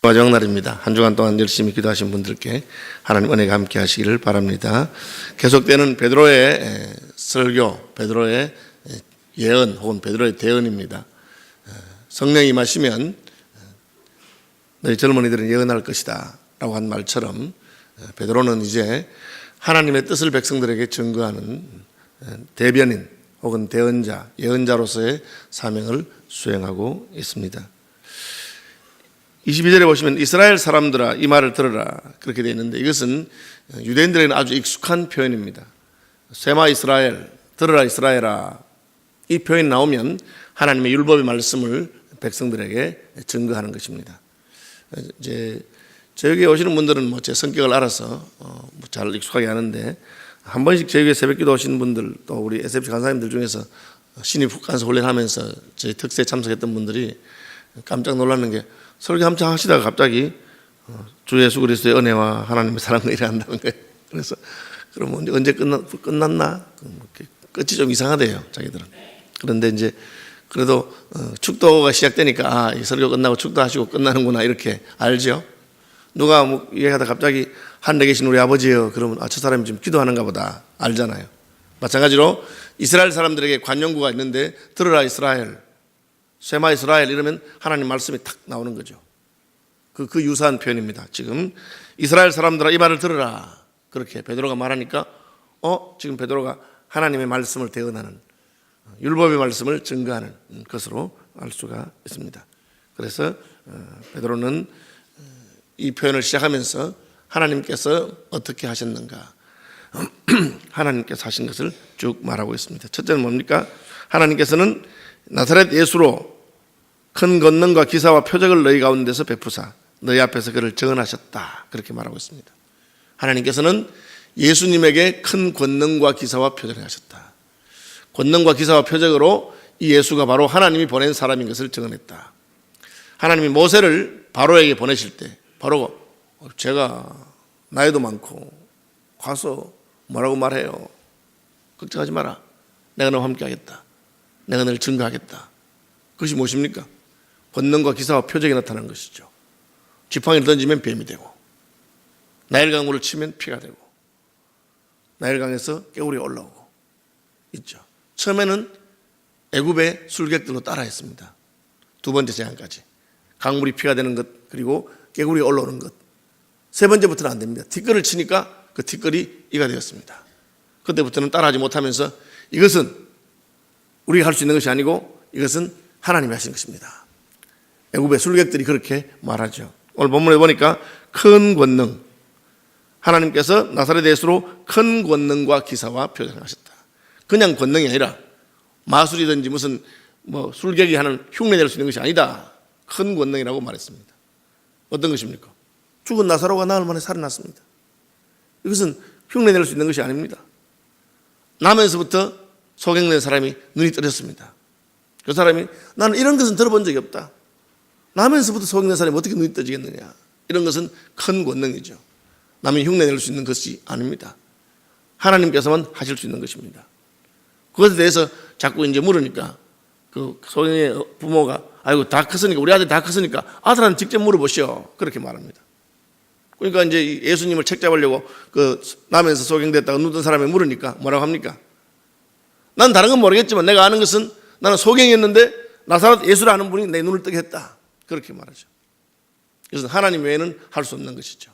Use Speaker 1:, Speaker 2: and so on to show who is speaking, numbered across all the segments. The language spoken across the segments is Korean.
Speaker 1: 마지막 날입니다. 한 주간 동안 열심히 기도하신 분들께 하나님 은혜가 함께 하시기를 바랍니다. 계속되는 베드로의 설교, 베드로의 예언 혹은 베드로의 대언입니다. 성령이 임하시면 너희 젊은이들은 예언할 것이다 라고 한 말처럼 베드로는 이제 하나님의 뜻을 백성들에게 증거하는 대변인 혹은 대언자, 예언자로서의 사명을 수행하고 있습니다. 22절에 보시면 이스라엘 사람들아 이 말을 들으라 그렇게 되어 있는데, 이것은 유대인들에게는 아주 익숙한 표현입니다. 셈아 이스라엘, 들으라 이스라엘아, 이 표현이 나오면 하나님의 율법의 말씀을 백성들에게 증거하는 것입니다. 이제 저에게 오시는 분들은 뭐 제 성격을 알아서 잘 익숙하게 하는데, 한 번씩 저에게 새벽기도 오시는 분들, 또 우리 SFC 간사님들 중에서 신입 간사 훈련하면서 저희 특세에 참석했던 분들이 깜짝 놀라는 게, 설교 한참 하시다가 갑자기 주 예수 그리스도의 은혜와 하나님의 사랑을 일한다는 거예요. 그래서 그럼 언제 끝났나? 끝이 좀 이상하대요, 자기들은. 그런데 이제 그래도 축도가 시작되니까 이 설교 끝나고 축도하시고 끝나는구나 이렇게 알죠. 누가 뭐 얘기하다 갑자기 하늘에 계신 우리 아버지요 그러면 저 사람이 지금 기도하는가 보다 알잖아요. 마찬가지로 이스라엘 사람들에게 관용구가 있는데 들으라 이스라엘, 셈아 이스라엘 이러면 하나님 말씀이 탁 나오는 거죠. 그 유사한 표현입니다. 지금 이스라엘 사람들아 이 말을 들으라 그렇게 베드로가 말하니까 지금 베드로가 하나님의 말씀을 대언하는, 율법의 말씀을 증거하는 것으로 알 수가 있습니다. 그래서 베드로는 이 표현을 시작하면서 하나님께서 어떻게 하셨는가, 하나님께서 하신 것을 쭉 말하고 있습니다. 첫째는 뭡니까? 하나님께서는 나사렛 예수로 큰 권능과 기사와 표적을 너희 가운데서 베푸사 너희 앞에서 그를 증언하셨다 그렇게 말하고 있습니다. 하나님께서는 예수님에게 큰 권능과 기사와 표적을 하셨다. 권능과 기사와 표적으로 이 예수가 바로 하나님이 보낸 사람인 것을 증언했다. 하나님이 모세를 바로에게 보내실 때 바로가 제가 나이도 많고 가서 뭐라고 말해요. 걱정하지 마라. 내가 너와 함께 하겠다. 내가 너를 증거하겠다. 그것이 무엇입니까? 권능과 기사와 표적이 나타나는 것이죠. 지팡이를 던지면 뱀이 되고, 나일강물을 치면 피가 되고, 나일강에서 개울이 올라오고 있죠. 처음에는 애굽의 술객들로 따라했습니다. 두 번째 재앙까지 강물이 피가 되는 것, 그리고 개울이 올라오는 것. 세 번째부터는 안 됩니다. 티끌을 치니까 그 티끌이 이가 되었습니다. 그때부터는 따라하지 못하면서 이것은 우리가 할 수 있는 것이 아니고 이것은 하나님이 하신 것입니다. 애굽의 술객들이 그렇게 말하죠. 오늘 본문에 보니까 큰 권능, 하나님께서 나사렛 예수로 큰 권능과 기사와 표적을 하셨다. 그냥 권능이 아니라 마술이든지 무슨 술객이 하는 흉내 낼 수 있는 것이 아니다. 큰 권능이라고 말했습니다. 어떤 것입니까? 죽은 나사로가 나흘 만에 살아났습니다. 이것은 흉내 낼 수 있는 것이 아닙니다. 나면서부터 소경된 사람이 눈이 떠졌습니다. 그 사람이 나는 이런 것은 들어본 적이 없다. 나면서부터 소경된 사람이 어떻게 눈이 떠지겠느냐. 이런 것은 큰 권능이죠. 남이 흉내 낼 수 있는 것이 아닙니다. 하나님께서만 하실 수 있는 것입니다. 그것에 대해서 자꾸 이제 물으니까 그 소경의 부모가 아이고 다 컸으니까, 우리 아들 다 컸으니까 아들한테 직접 물어보시오 그렇게 말합니다. 그러니까 이제 예수님을 책잡으려고 그 나면서 소경됐다가 눈 뜬 사람이 물으니까 뭐라고 합니까? 난 다른 건 모르겠지만 내가 아는 것은 나는 소경이었는데 나사렛 예수를 아는 분이 내 눈을 뜨게 했다 그렇게 말하죠. 이것은 하나님 외에는 할 수 없는 것이죠.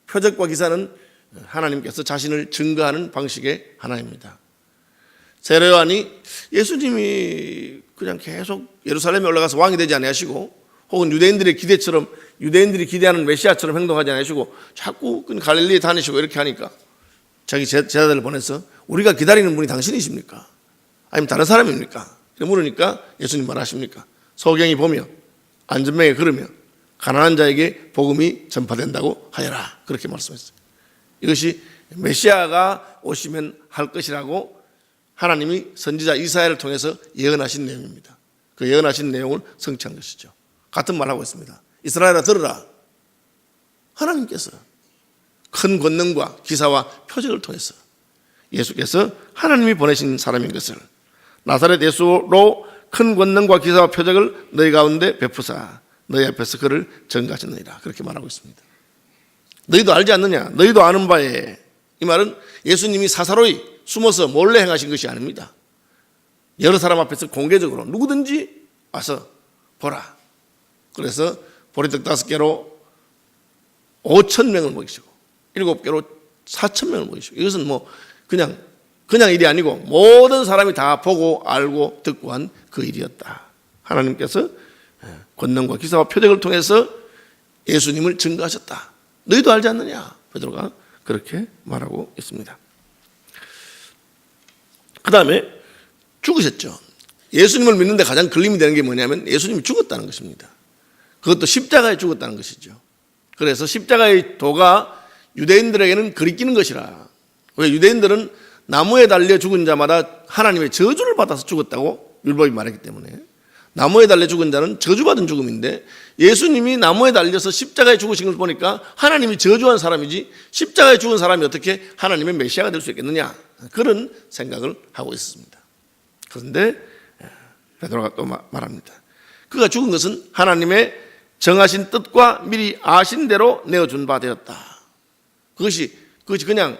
Speaker 1: 표적과 기사는 하나님께서 자신을 증거하는 방식의 하나입니다. 세례 요한이 예수님이 그냥 계속 예루살렘에 올라가서 왕이 되지 않으시고, 혹은 유대인들의 기대처럼, 유대인들이 기대하는 메시아처럼 행동하지 않으시고 자꾸 갈릴리에 다니시고 이렇게 하니까 자기 제자들을 보내서 우리가 기다리는 분이 당신이십니까? 아니면 다른 사람입니까? 물으니까 예수님 말하십니까? 소경이 보며 안전병에 걸으며 가난한 자에게 복음이 전파된다고 하여라 그렇게 말씀했어요. 이것이 메시아가 오시면 할 것이라고 하나님이 선지자 이사야를 통해서 예언하신 내용입니다. 그 예언하신 내용을 성취한 것이죠. 같은 말하고 있습니다. 이스라엘아 들으라. 하나님께서 큰 권능과 기사와 표적을 통해서 예수께서 하나님이 보내신 사람인 것을, 나사렛 예수로 큰 권능과 기사와 표적을 너희 가운데 베푸사 너희 앞에서 그를 증거하셨느니라. 그렇게 말하고 있습니다. 너희도 알지 않느냐? 너희도 아는 바에. 이 말은 예수님이 사사로이 숨어서 몰래 행하신 것이 아닙니다. 여러 사람 앞에서 공개적으로 누구든지 와서 보라. 그래서 보리떡 5개로 5,000명을 먹이시고 7개로 4,000명을 먹이시고, 이것은 뭐 그냥 일이 아니고 모든 사람이 다 보고 알고 듣고 한 그 일이었다. 하나님께서 권능과 기사와 표적을 통해서 예수님을 증거하셨다. 너희도 알지 않느냐? 베드로가 그렇게 말하고 있습니다. 그 다음에 죽으셨죠. 예수님을 믿는데 가장 걸림이 되는 게 뭐냐면 예수님이 죽었다는 것입니다. 그것도 십자가에 죽었다는 것이죠. 그래서 십자가의 도가 유대인들에게는 그리끼는 것이라. 왜? 유대인들은 나무에 달려 죽은 자마다 하나님의 저주를 받아서 죽었다고 율법이 말했기 때문에 나무에 달려 죽은 자는 저주받은 죽음인데, 예수님이 나무에 달려서 십자가에 죽으신 걸 보니까 하나님이 저주한 사람이지 십자가에 죽은 사람이 어떻게 하나님의 메시아가 될 수 있겠느냐, 그런 생각을 하고 있었습니다. 그런데 베드로가 또 말합니다. 그가 죽은 것은 하나님의 정하신 뜻과 미리 아신 대로 내어준 바 되었다. 그것이 그냥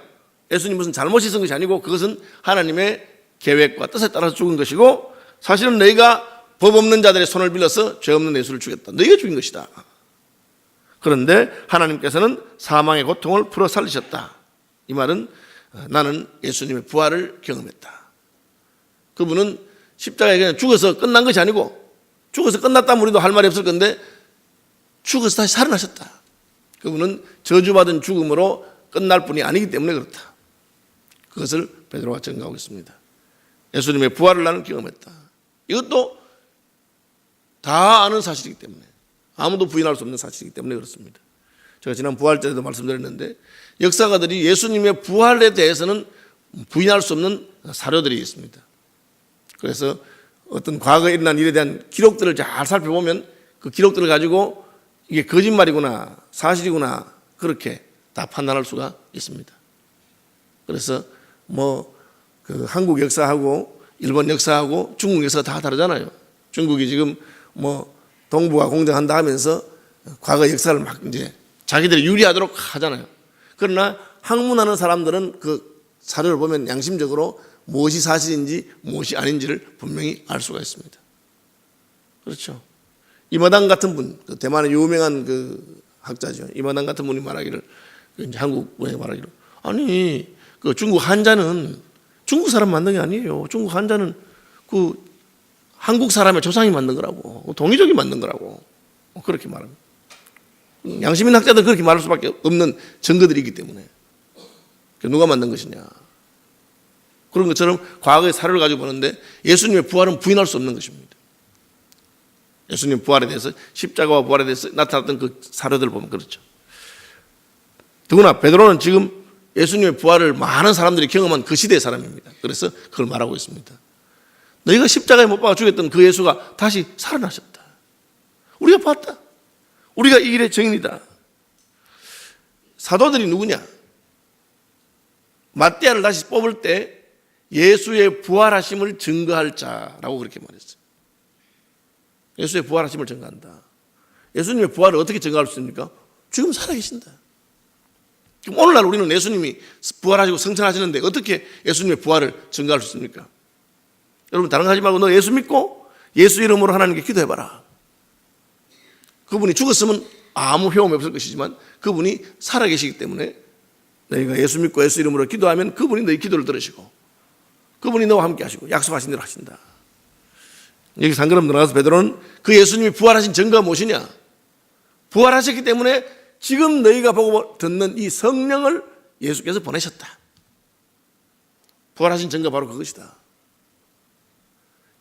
Speaker 1: 예수님 무슨 잘못이 있은 것이 아니고 그것은 하나님의 계획과 뜻에 따라서 죽은 것이고, 사실은 너희가 법 없는 자들의 손을 빌려서 죄 없는 예수를 죽였다. 너희가 죽인 것이다. 그런데 하나님께서는 사망의 고통을 풀어 살리셨다. 이 말은 나는 예수님의 부활을 경험했다. 그분은 십자가에 그냥 죽어서 끝난 것이 아니고, 죽어서 끝났다면 우리도 할 말이 없을 건데 죽어서 다시 살아나셨다. 그분은 저주받은 죽음으로 끝날 뿐이 아니기 때문에 그렇다. 그것을 베드로가 증거하고 있습니다. 예수님의 부활을 나는 경험했다. 이것도 다 아는 사실이기 때문에, 아무도 부인할 수 없는 사실이기 때문에 그렇습니다. 제가 지난 부활 때도 말씀드렸는데, 역사가들이 예수님의 부활에 대해서는 부인할 수 없는 사료들이 있습니다. 그래서 어떤 과거에 일어난 일에 대한 기록들을 잘 살펴보면 그 기록들을 가지고 이게 거짓말이구나 사실이구나 그렇게 다 판단할 수가 있습니다. 그래서 그 한국 역사하고 일본 역사하고 중국 역사가 다 다르잖아요. 중국이 지금 동북아 공정한다 하면서 과거 역사를 막 이제 자기들이 유리하도록 하잖아요. 그러나 학문하는 사람들은 그 사료를 보면 양심적으로 무엇이 사실인지 무엇이 아닌지를 분명히 알 수가 있습니다. 그렇죠. 이마당 같은 분, 대만의 유명한 그 학자죠. 이마당 같은 분이 말하기를, 이제 한국 분이 말하기를, 아니 그 중국 한자는 중국 사람 만든 게 아니에요. 중국 한자는 그 한국 사람의 조상이 만든 거라고, 동이족이 만든 거라고 그렇게 말합니다. 양심 있는 학자들 그렇게 말할 수밖에 없는 증거들이 있기 때문에. 누가 만든 것이냐, 그런 것처럼 과거의 사료를 가지고 보는데 예수님의 부활은 부인할 수 없는 것입니다. 예수님 부활에 대해서, 십자가와 부활에 대해서 나타났던 그 사료들을 보면 그렇죠. 더구나 베드로는 지금 예수님의 부활을 많은 사람들이 경험한 그 시대의 사람입니다. 그래서 그걸 말하고 있습니다. 너희가 십자가에 못 박아 죽였던 그 예수가 다시 살아나셨다. 우리가 봤다. 우리가 이 일의 증인이다. 사도들이 누구냐? 마띠아를 다시 뽑을 때 예수의 부활하심을 증거할 자라고 그렇게 말했어요. 예수의 부활하심을 증거한다. 예수님의 부활을 어떻게 증거할 수 있습니까? 지금 살아계신다. 지금 오늘날 우리는 예수님이 부활하시고 성천하시는데 어떻게 예수님의 부활을 증거할 수 있습니까? 여러분, 다른 거 하지 말고 너 예수 믿고 예수 이름으로 하나님께 기도해봐라. 그분이 죽었으면 아무 효험이 없을 것이지만 그분이 살아계시기 때문에 너희가 예수 믿고 예수 이름으로 기도하면 그분이 너희 기도를 들으시고 그분이 너와 함께 하시고 약속하신 대로 하신다. 여기서 한 걸음 들어가서 베드로는 그 예수님이 부활하신 증거가 무엇이냐? 부활하셨기 때문에 지금 너희가 보고 듣는 이 성령을 예수께서 보내셨다. 부활하신 증거가 바로 그것이다.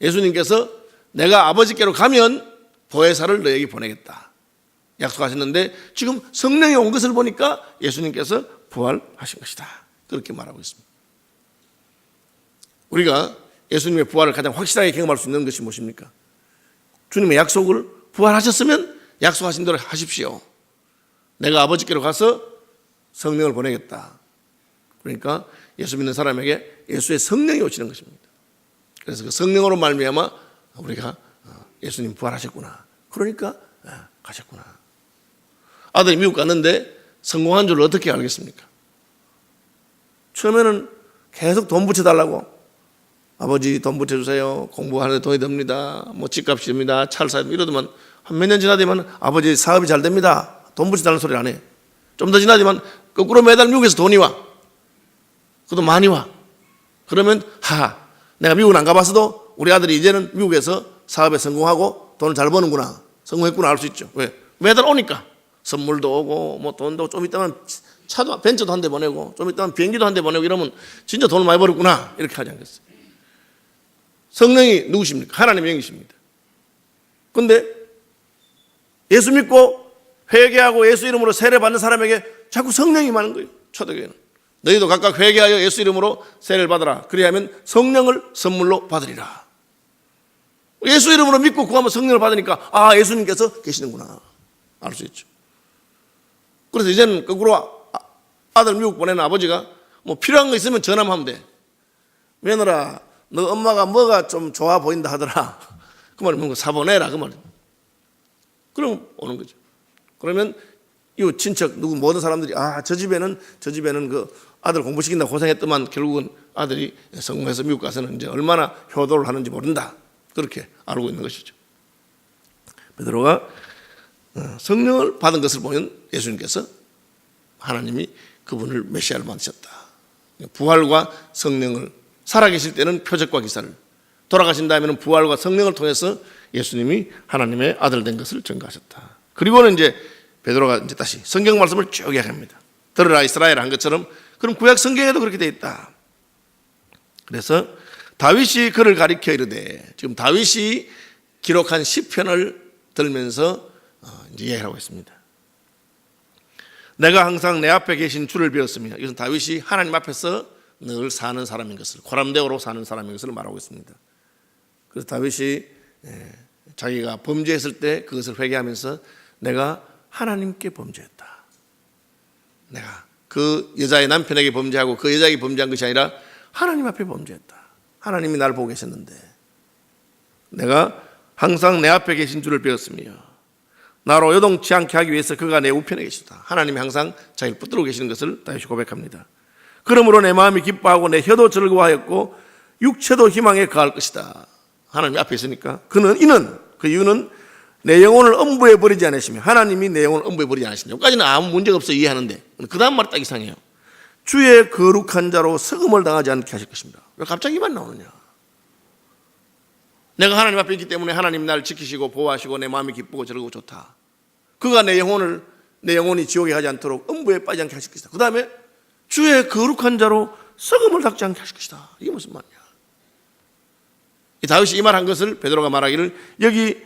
Speaker 1: 예수님께서 내가 아버지께로 가면 보혜사를 너에게 보내겠다 약속하셨는데 지금 성령이 온 것을 보니까 예수님께서 부활하신 것이다. 그렇게 말하고 있습니다. 우리가 예수님의 부활을 가장 확실하게 경험할 수 있는 것이 무엇입니까? 주님의 약속을, 부활하셨으면 약속하신 대로 하십시오. 내가 아버지께로 가서 성령을 보내겠다. 그러니까 예수 믿는 사람에게 예수의 성령이 오시는 것입니다. 그래서 그 성령으로 말미암아 우리가 예수님 부활하셨구나. 그러니까 가셨구나. 아들이 미국 갔는데 성공한 줄 어떻게 알겠습니까? 처음에는 계속 돈 붙여달라고, 아버지 돈 붙여주세요, 공부하는데 돈이 듭니다, 뭐 집값이 됩니다, 차를 사야 됩니다, 이러더만 한 몇 년 지나되면 아버지 사업이 잘 됩니다, 돈 붙여달라는 소리를 안 해. 좀 더 지나지만 거꾸로 매달 미국에서 돈이 와. 그것도 많이 와. 그러면 내가 미국은 안 가봤어도 우리 아들이 이제는 미국에서 사업에 성공하고 돈을 잘 버는구나, 성공했구나 알 수 있죠. 왜? 매달 오니까 선물도 오고 뭐 돈도 좀 있다면 차도 벤츠도 한 대 보내고 좀 있다면 비행기도 한 대 보내고 이러면 진짜 돈을 많이 벌었구나 이렇게 하지 않겠어요? 성령이 누구십니까? 하나님의 영이십니다. 그런데 예수 믿고 회개하고 예수 이름으로 세례 받는 사람에게 자꾸 성령이 많은 거예요. 초대교회는 너희도 각각 회개하여 예수 이름으로 세례를 받으라. 그리하면 성령을 선물로 받으리라. 예수 이름으로 믿고 구하면 성령을 받으니까 예수님께서 계시는구나 알 수 있죠. 그래서 이제는 거꾸로 아들 미국 보내는 아버지가 뭐 필요한 거 있으면 전화만 하면 돼. 며느라 너 엄마가 뭐가 좀 좋아 보인다 하더라. 그 말은 뭔가 사보내라 그 말이야. 그럼 오는 거죠. 그러면 이 친척 누구 모든 사람들이 저 집에는 그 아들 공부시킨다 고생했더만 결국은 아들이 성공해서 미국 가서는 이제 얼마나 효도를 하는지 모른다. 그렇게 알고 있는 것이죠. 베드로가 성령을 받은 것을 보면 예수님께서 하나님이 그분을 메시아를 만드셨다. 부활과 성령을 살아계실 때는 표적과 기사를, 돌아가신 다음에는 부활과 성령을 통해서 예수님이 하나님의 아들 된 것을 증거하셨다. 그리고는 이제 베드로가 이제 다시 성경 말씀을 쭉 이야기합니다. 들으라 이스라엘 한 것처럼 그럼 구약 성경에도 그렇게 되어 있다. 그래서 다윗이 그를 가리켜 이르되, 지금 다윗이 기록한 시편을 들면서 이제 이야기를 하고 있습니다. 내가 항상 내 앞에 계신 주를 배웠습니다. 이것은 다윗이 하나님 앞에서 늘 사는 사람인 것을, 고람대오로 사는 사람인 것을 말하고 있습니다. 그래서 다윗이 자기가 범죄했을 때 그것을 회개하면서 내가 하나님께 범죄했다. 내가 그 여자의 남편에게 범죄하고 그 여자에게 범죄한 것이 아니라 하나님 앞에 범죄했다. 하나님이 나를 보고 계셨는데 내가 항상 내 앞에 계신 주를 배웠으며 나로 요동치 않게 하기 위해서 그가 내 우편에 계시다. 하나님이 항상 자기를 붙들고 계시는 것을 다윗이 고백합니다. 그러므로 내 마음이 기뻐하고 내 혀도 즐거워하였고 육체도 희망에 거할 것이다. 하나님 앞에 있으니까 그 이유는 내 영혼을 엄부에 버리지 않으시며, 하나님이 내 영혼을 엄부에 버리지 않으시냐. 여기까지는 아무 문제가 없어 이해하는데 그 다음 말이 딱 이상해요. 주의 거룩한 자로 석음을 당하지 않게 하실 것입니다. 왜 갑자기 이만 나오느냐. 내가 하나님 앞에 있기 때문에 하나님 나를 지키시고 보호하시고 내 마음이 기쁘고 즐거고 좋다. 그가 내 영혼이 지옥에 가지 않도록 음부에 빠지지 않게 하실 것이다. 그 다음에 주의 거룩한 자로 썩음을 닦지 않게 하실 것이다. 이게 무슨 말이야. 다윗이 이 말한 것을 베드로가 말하기를 여기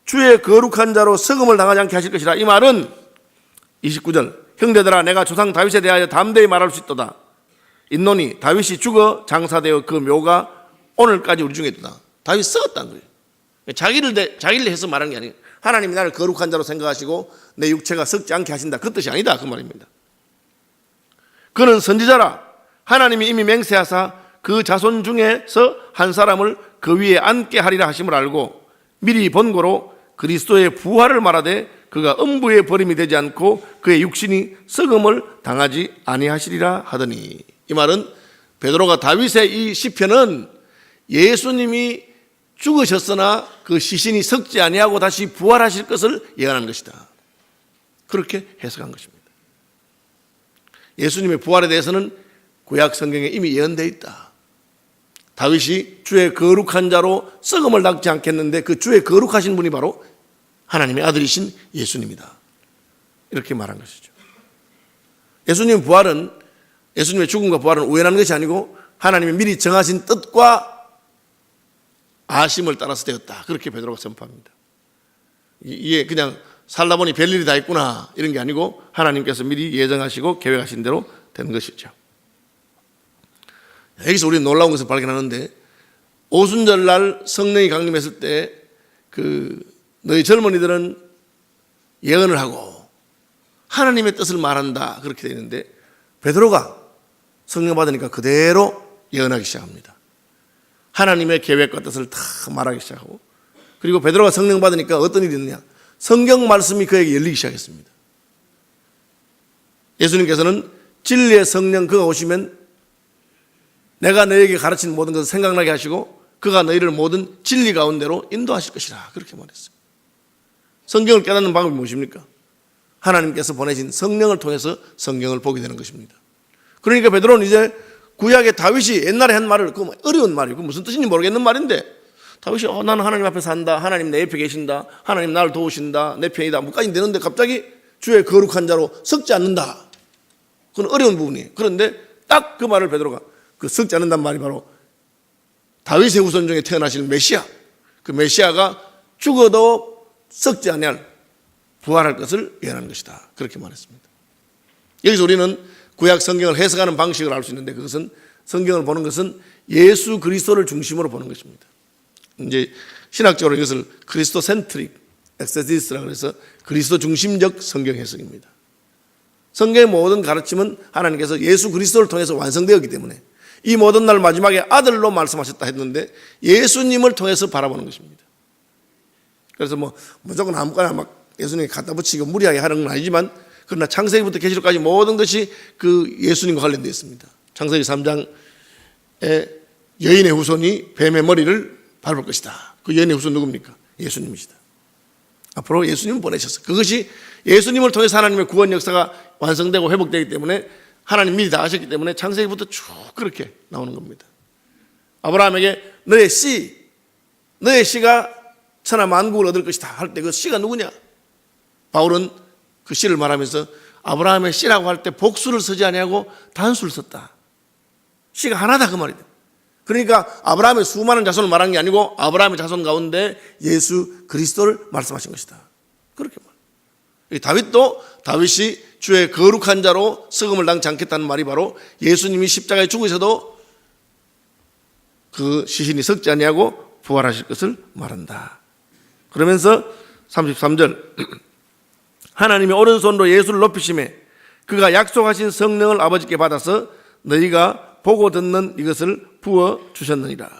Speaker 1: 주의 거룩한 자로 썩음을 당하지 않게 하실 것이라, 이 말은 29절 형제들아 내가 조상 다윗에 대하여 담대히 말할 수 있도다. 있노니 다윗이 죽어 장사되어 그 묘가 오늘까지 우리 중에 있도다. 다윗이 썩었다는 거예요. 자기를 해서 말하는 게 아니에요. 하나님이 나를 거룩한 자로 생각하시고 내 육체가 썩지 않게 하신다, 그 뜻이 아니다 그 말입니다. 그는 선지자라 하나님이 이미 맹세하사 그 자손 중에서 한 사람을 그 위에 앉게 하리라 하심을 알고 미리 본고로 그리스도의 부활을 말하되 그가 음부의 버림이 되지 않고 그의 육신이 썩음을 당하지 아니하시리라 하더니, 이 말은 베드로가 다윗의 이 시편은 예수님이 죽으셨으나 그 시신이 썩지 아니하고 다시 부활하실 것을 예언하는 것이다. 그렇게 해석한 것입니다. 예수님의 부활에 대해서는 구약 성경에 이미 예언되어 있다. 다윗이 주의 거룩한 자로 썩음을 닦지 않겠는데 그 주의 거룩하신 분이 바로 하나님의 아들이신 예수님이다. 이렇게 말한 것이죠. 예수님의 부활은, 예수님의 죽음과 부활은 우연한 것이 아니고 하나님이 미리 정하신 뜻과 아심을 따라서 되었다. 그렇게 베드로가 선포합니다. 이게 그냥 살다 보니 별일이 다 있구나 이런 게 아니고 하나님께서 미리 예정하시고 계획하신 대로 된 것이죠. 여기서 우리는 놀라운 것을 발견하는데, 오순절날 성령이 강림했을 때 너희 젊은이들은 예언을 하고 하나님의 뜻을 말한다 그렇게 되어 있는데, 베드로가 성령 받으니까 그대로 예언하기 시작합니다. 하나님의 계획과 뜻을 다 말하기 시작하고, 그리고 베드로가 성령 받으니까 어떤 일이 있느냐, 성경 말씀이 그에게 열리기 시작했습니다. 예수님께서는 진리의 성령 그가 오시면 내가 너에게 가르친 모든 것을 생각나게 하시고 그가 너희를 모든 진리 가운데로 인도하실 것이라 그렇게 말했어요. 성경을 깨닫는 방법이 무엇입니까? 하나님께서 보내신 성령을 통해서 성경을 보게 되는 것입니다. 그러니까 베드로는 이제 구약의 다윗이 옛날에 한 말을, 그 어려운 말이고 무슨 뜻인지 모르겠는 말인데, 다윗이 나는 하나님 앞에 산다, 하나님 내 옆에 계신다, 하나님 나를 도우신다, 내 편이다 뭐까지 되는데 갑자기 주의 거룩한 자로 섞지 않는다. 그건 어려운 부분이에요. 그런데 딱 그 말을 베드로가, 그 섞지 않는다는 말이 바로 다윗의 후손 중에 태어나실 메시아, 그 메시아가 죽어도 썩지 아니할 부활할 것을 예언하는 것이다. 그렇게 말했습니다. 여기서 우리는 구약 성경을 해석하는 방식을 알 수 있는데, 그것은 성경을 보는 것은 예수 그리스도를 중심으로 보는 것입니다. 이제 신학적으로 이것을 그리스도 센트릭 엑세지스라고 해서 그리스도 중심적 성경 해석입니다. 성경의 모든 가르침은 하나님께서 예수 그리스도를 통해서 완성되었기 때문에 이 모든 날 마지막에 아들로 말씀하셨다 했는데 예수님을 통해서 바라보는 것입니다. 그래서 무조건 아무거나 막 예수님이 갖다 붙이고 무리하게 하는 건 아니지만, 그러나 창세기부터 계시록까지 모든 것이 그 예수님과 관련되어 있습니다. 창세기 3장에 여인의 후손이 뱀의 머리를 밟을 것이다. 그 여인의 후손 누굽니까? 예수님이시다. 앞으로 예수님을 보내셨어요. 그것이 예수님을 통해서 하나님의 구원 역사가 완성되고 회복되기 때문에 하나님 미리 다 하셨기 때문에 창세기부터 쭉 그렇게 나오는 겁니다. 아브라함에게 너의 씨가 천하 만국을 얻을 것이다 할 때 그 씨가 누구냐? 바울은 그 씨를 말하면서 아브라함의 씨라고 할 때 복수를 쓰지 아니하고 단수를 썼다. 씨가 하나다 그 말이다. 그러니까 아브라함의 수많은 자손을 말한 게 아니고 아브라함의 자손 가운데 예수 그리스도를 말씀하신 것이다. 그렇게 말해요. 다윗이 주의 거룩한 자로 썩음을 당치 않겠다는 말이 바로 예수님이 십자가에 죽으셔도 그 시신이 썩지 아니하고 부활하실 것을 말한다. 그러면서 33절 하나님이 오른손으로 예수를 높이심에 그가 약속하신 성령을 아버지께 받아서 너희가 보고 듣는 이것을 부어주셨느니라.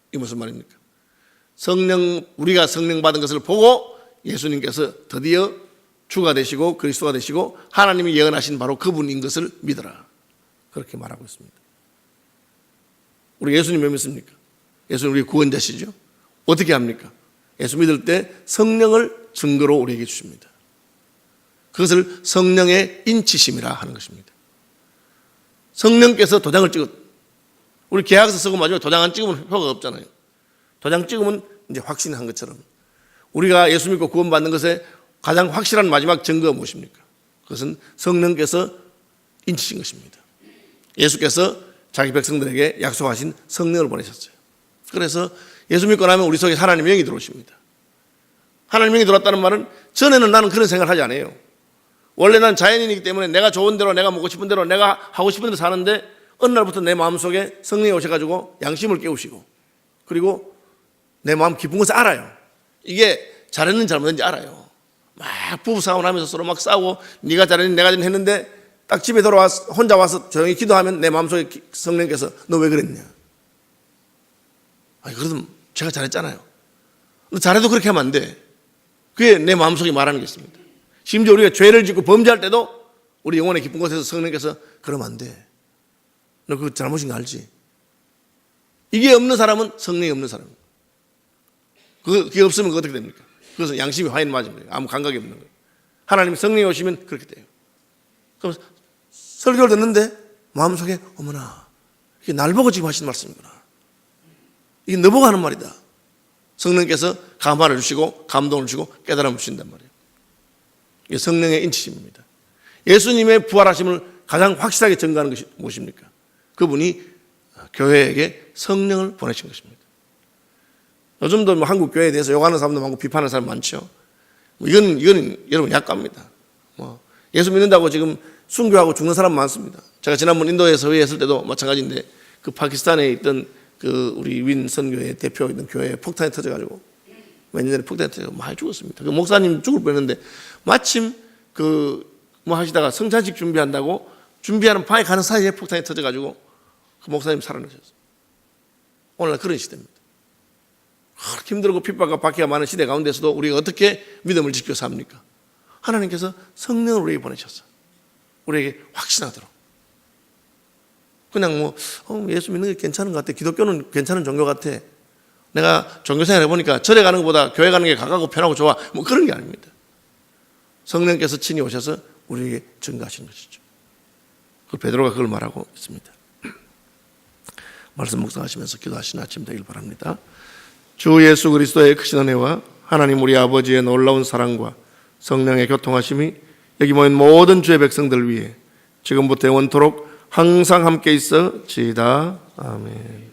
Speaker 1: 이게 무슨 말입니까? 우리가 성령 받은 것을 보고 예수님께서 드디어 주가 되시고 그리스도가 되시고 하나님이 예언하신 바로 그분인 것을 믿어라. 그렇게 말하고 있습니다. 우리 예수님 왜 믿습니까? 예수님 우리 구원자시죠. 어떻게 합니까? 예수 믿을 때 성령을 증거로 우리에게 주십니다. 그것을 성령의 인치심이라 하는 것입니다. 성령께서 도장을 우리 계약서 쓰고 마지막에 도장 안 찍으면 효과가 없잖아요. 도장 찍으면 이제 확신한 것처럼 우리가 예수 믿고 구원받는 것에 가장 확실한 마지막 증거가 무엇입니까? 그것은 성령께서 인치신 것입니다. 예수께서 자기 백성들에게 약속하신 성령을 보내셨어요. 그래서 예수 믿고 나면 우리 속에 하나님의 영이 들어오십니다. 하나님의 영이 들어왔다는 말은 전에는 나는 그런 생각을 하지 않아요. 원래 난 자연인이기 때문에 내가 좋은 대로 내가 먹고 싶은 대로 내가 하고 싶은 대로 사는데 어느 날부터 내 마음속에 성령이 오셔가지고 양심을 깨우시고 그리고 내 마음 깊은 것을 알아요. 이게 잘했는지 잘못했는지 알아요. 막 부부싸움을 하면서 서로 막 싸우고 네가 잘했니 내가 잘했니 했는데 딱 집에 돌아와서 혼자 와서 조용히 기도하면 내 마음속에 성령께서 너 왜 그랬냐? 아니 그래도 제가 잘했잖아요. 근데 잘해도 그렇게 하면 안 돼. 그게 내 마음속에 말하는 게 있습니다. 심지어 우리가 죄를 짓고 범죄할 때도 우리 영혼의 깊은 곳에서 성령께서 그러면 안 돼. 너 그거 잘못인 거 알지? 이게 없는 사람은 성령이 없는 사람입니다. 그게 없으면 어떻게 됩니까? 그것은 양심이 화인 맞은 거예요. 아무 감각이 없는 거예요. 하나님이 성령이 오시면 그렇게 돼요. 그럼 설교를 듣는데 마음속에 어머나 이게 날 보고 지금 하시는 말씀이구나. 이게 너 보고 하는 말이다. 성령께서 감화를 주시고 감동을 주시고 깨달음을 주신단 말이에요. 이게 성령의 인치심입니다. 예수님의 부활하심을 가장 확실하게 증거하는 것이 무엇입니까? 그분이 교회에게 성령을 보내신 것입니다. 요즘도 한국 교회에 대해서 욕하는 사람도 많고 비판하는 사람 많죠. 이건 여러분 약갑니다. 예수 믿는다고 지금 순교하고 죽는 사람 많습니다. 제가 지난번 인도에서 회의했을 때도 마찬가지인데 그 파키스탄에 있던 그 우리 윈 선교회 대표였던 교회에 폭탄이 터져가지고 몇 년 전에 폭탄이 터져서 많이 죽었습니다. 그 목사님 죽을 뻔했는데 마침 하시다가 성찬식 준비한다고 준비하는 방에 가는 사이에 폭탄이 터져가지고 그 목사님 살아나셨어요. 오늘날 그런 시대입니다. 힘들고 핍박과 박해가 많은 시대 가운데서도 우리가 어떻게 믿음을 지켜 삽니까? 하나님께서 성령을 우리에게 보내셨어. 우리에게 확신하도록. 그냥 예수 믿는 게 괜찮은 것 같아. 기독교는 괜찮은 종교 같아. 내가 종교생활 해보니까 절에 가는 것보다 교회 가는 게 가깝고 편하고 좋아. 그런 게 아닙니다. 성령께서 친히 오셔서 우리에게 증거하시는 것이죠. 베드로가 그걸 말하고 있습니다. 말씀 묵상하시면서 기도하시는 아침 되길 바랍니다. 주 예수 그리스도의 크신 은혜와 하나님 우리 아버지의 놀라운 사랑과 성령의 교통하심이 여기 모인 모든 주의 백성들 위해 지금부터 영원토록 항상 함께 있어 지이다. 아멘.